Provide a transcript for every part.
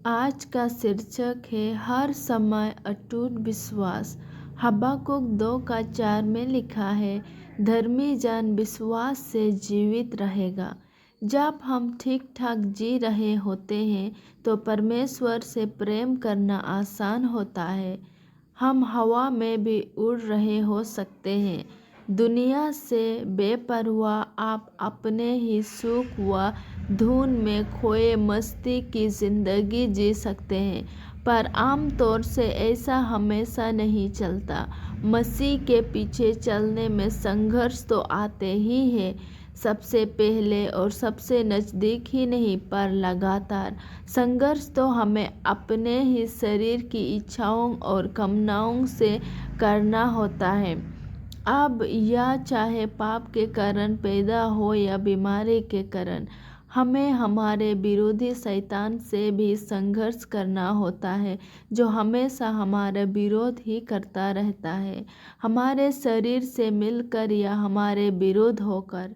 आज का शीर्षक है हर समय अटूट विश्वास। हबक्कुक 2:4 में लिखा है, धर्मी जन विश्वास से जीवित रहेगा। जब हम ठीक ठाक जी रहे होते हैं तो परमेश्वर से प्रेम करना आसान होता है। हम हवा में भी उड़ रहे हो सकते हैं। दुनिया से बेपरवाह आप अपने ही सुख व धुन में खोए मस्ती की जिंदगी जी सकते हैं, पर आमतौर से ऐसा हमेशा नहीं चलता। मसीह के पीछे चलने में संघर्ष तो आते ही हैं, सबसे पहले और सबसे नज़दीक ही नहीं पर लगातार। संघर्ष तो हमें अपने ही शरीर की इच्छाओं और कामनाओं से करना होता है। अब यह चाहे पाप के कारण पैदा हो या बीमारी के कारण, हमें हमारे विरोधी शैतान से भी संघर्ष करना होता है, जो हमेशा हमारा विरोध ही करता रहता है। हमारे शरीर से मिलकर या हमारे विरोध होकर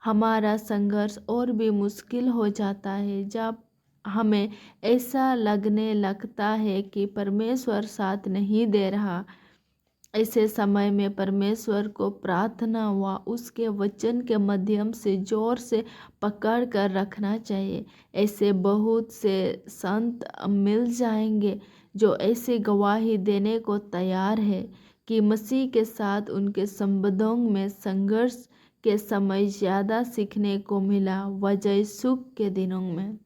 हमारा संघर्ष और भी मुश्किल हो जाता है। जब हमें ऐसा लगने लगता है कि परमेश्वर साथ नहीं दे रहा, ऐसे समय में परमेश्वर को प्रार्थना व उसके वचन के माध्यम से जोर से पकड़ कर रखना चाहिए। ऐसे बहुत से संत मिल जाएंगे जो ऐसी गवाही देने को तैयार है कि मसीह के साथ उनके संबंधों में संघर्ष के समय ज़्यादा सीखने को मिला, वजह सुख के दिनों में।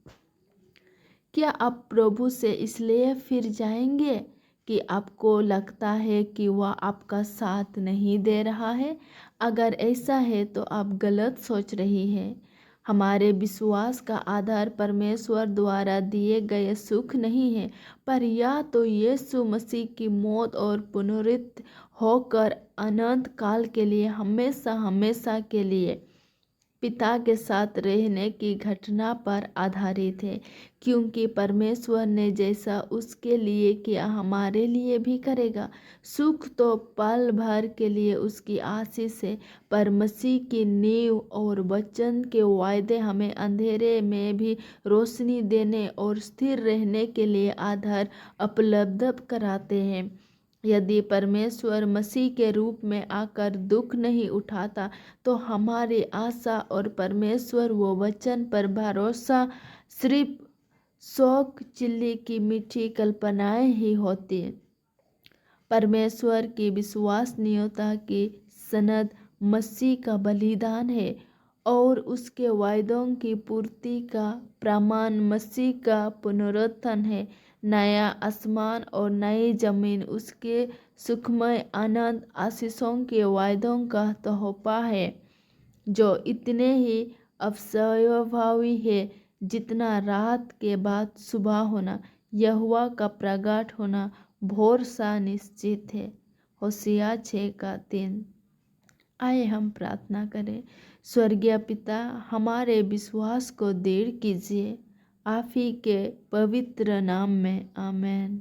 क्या आप प्रभु से इसलिए फिर जाएंगे कि आपको लगता है कि वह आपका साथ नहीं दे रहा है? अगर ऐसा है तो आप गलत सोच रही हैं। हमारे विश्वास का आधार परमेश्वर द्वारा दिए गए सुख नहीं है, पर या तो यीशु मसीह की मौत और पुनरुत्थान होकर अनंत काल के लिए हमेशा हमेशा के लिए पिता के साथ रहने की घटना पर आधारित है, क्योंकि परमेश्वर ने जैसा उसके लिए किया हमारे लिए भी करेगा। सुख तो पल भर के लिए उसकी आशीष है, पर मसीह की नींव और वचन के वायदे हमें अंधेरे में भी रोशनी देने और स्थिर रहने के लिए आधार उपलब्ध कराते हैं। यदि परमेश्वर मसीह के रूप में आकर दुख नहीं उठाता तो हमारी आशा और परमेश्वर वो वचन पर भरोसा सिर्फ शौक चिल्ली की मीठी कल्पनाएं ही होती। परमेश्वर की विश्वसनीयता की सनद मसीह का बलिदान है और उसके वायदों की पूर्ति का प्रमाण मसीह का पुनरुत्थान है। नया आसमान और नई जमीन उसके सुखमय अनंत आशीषों के वायदों का तोहफा है, जो इतने ही अवश्यभावी है जितना रात के बाद सुबह होना, यहोवा का प्रगट होना भोर सा निश्चित है। होशिया 6:3। आए हम प्रार्थना करें। स्वर्गीय पिता, हमारे विश्वास को दृढ़ कीजिए, आप ही के पवित्र नाम में, आमेन।